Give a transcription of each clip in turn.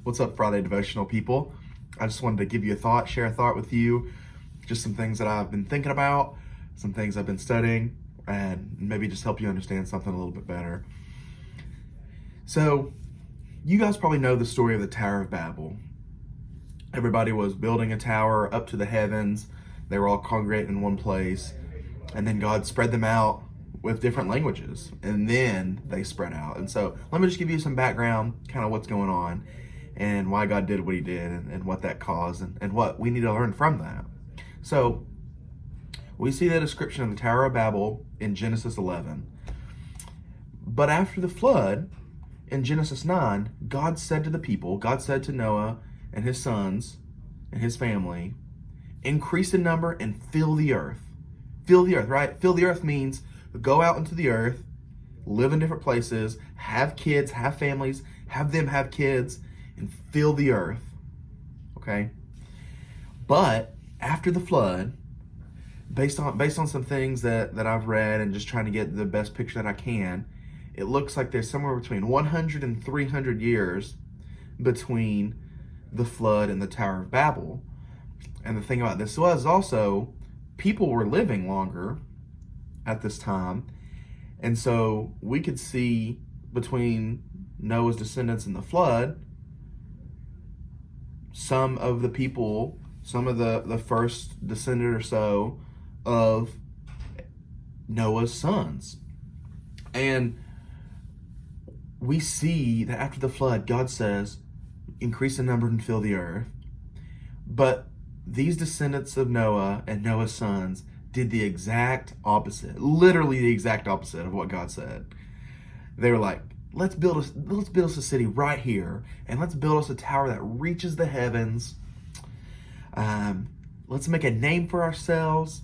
What's up, Friday devotional people? I just wanted to give you a thought, share a thought with you, just some things that I've been thinking about, some things I've been studying, and maybe just help you understand something a little bit better. So, you guys probably know the story of the Tower of Babel. Everybody was building a tower up to the heavens. They were all congregating in one place, and then God spread them out with different languages, and then they spread out. And so let me just give you some background, kind of what's going on, and why God did what he did, and what that caused, and what we need to learn from that. So we see the description of the Tower of Babel in Genesis 11. But after the flood, in Genesis 9, God said to the people, God said to Noah and his sons and his family, increase in number and fill the earth. Fill the earth, right? Fill the earth means go out into the earth, live in different places, have kids, have families, have them have kids, and fill the earth. Okay? But after the flood, based on some things that I've read and just trying to get the best picture that I can, it looks like there's somewhere between 100 and 300 years between the flood and the Tower of Babel. And the thing about this was also, people were living longer at this time. And so we could see between Noah's descendants and the flood, some of the people, some of the first descendant or so of Noah's sons. And we see that after the flood, God says, increase in number and fill the earth. But these descendants of Noah and Noah's sons did the exact opposite, literally the exact opposite of what God said. They were like, let's build us a city right here, and let's build us a tower that reaches the heavens. Let's make a name for ourselves,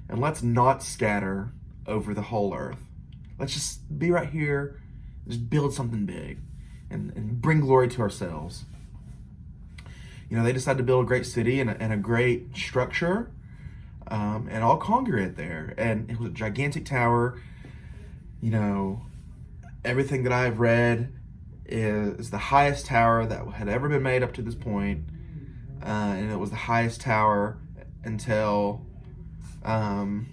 and let's not scatter over the whole earth. Let's just be right here, just build something big, and bring glory to ourselves. You know, they decided to build a great city and a great structure, and all congregate there. And it was a gigantic tower. You know, everything that I've read is the highest tower that had ever been made up to this point. And it was the highest tower until the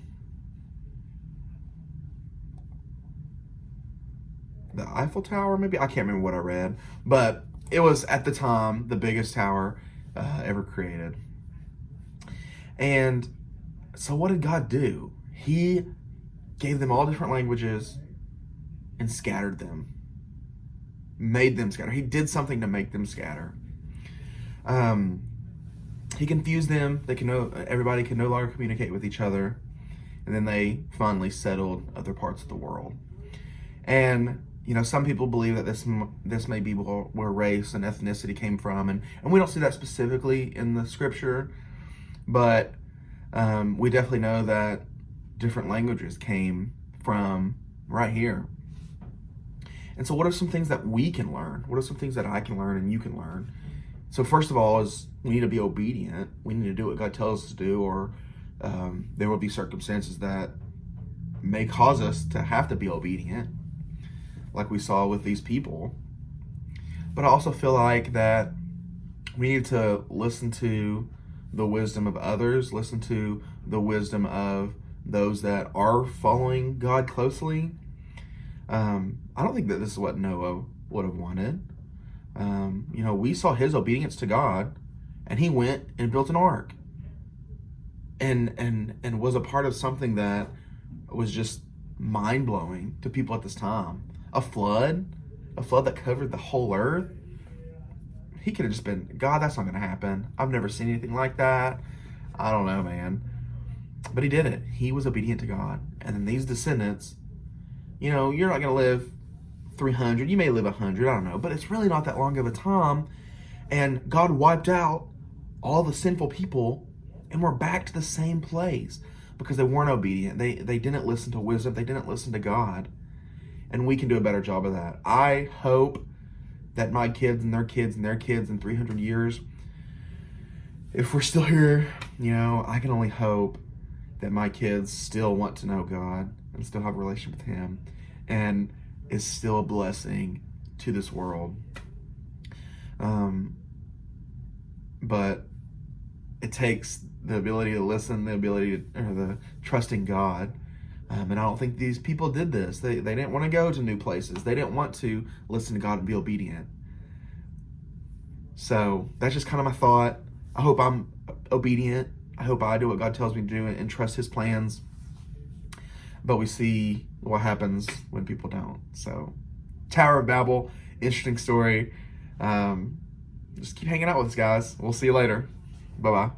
Eiffel Tower, maybe? I can't remember what I read. But it was, at the time, the biggest tower ever created. And so what did God do? He gave them all different languages and scattered them. Made them scatter. He did something to make them scatter. He confused them. Everybody could no longer communicate with each other. And then they finally settled other parts of the world. And you know, some people believe that this may be where race and ethnicity came from, and we don't see that specifically in the scripture, but we definitely know that different languages came from right here. And so what are some things that we can learn? What are some things that I can learn and you can learn? So first of all is we need to be obedient. We need to do what God tells us to do, or there will be circumstances that may cause us to have to be obedient, like we saw with these people. But I also feel like that we need to listen to the wisdom of others, listen to the wisdom of those that are following God closely. I don't think that this is what Noah would have wanted. You know, we saw his obedience to God, and he went and built an ark, and was a part of something that was just mind-blowing to people at this time. A flood that covered the whole earth. He could have just been, God, that's not going to happen. I've never seen anything like that. I don't know, man. But he did it. He was obedient to God. And then these descendants, you know, you're not going to live 300. You may live 100, I don't know. But it's really not that long of a time. And God wiped out all the sinful people, and we're back to the same place because they weren't obedient. They didn't listen to wisdom. They didn't listen to God. And we can do a better job of that. I hope that my kids and their kids and their kids in 300 years, if we're still here, you know, I can only hope that my kids still want to know God and still have a relationship with Him and is still a blessing to this world. Um, but it takes the ability to listen, the ability to, or the trusting God. And I don't think these people did this. They didn't want to go to new places. They didn't want to listen to God and be obedient. So that's just kind of my thought. I hope I'm obedient. I hope I do what God tells me to do and trust His plans. But we see what happens when people don't. So, Tower of Babel, interesting story. Just keep hanging out with us, guys. We'll see you later. Bye-bye.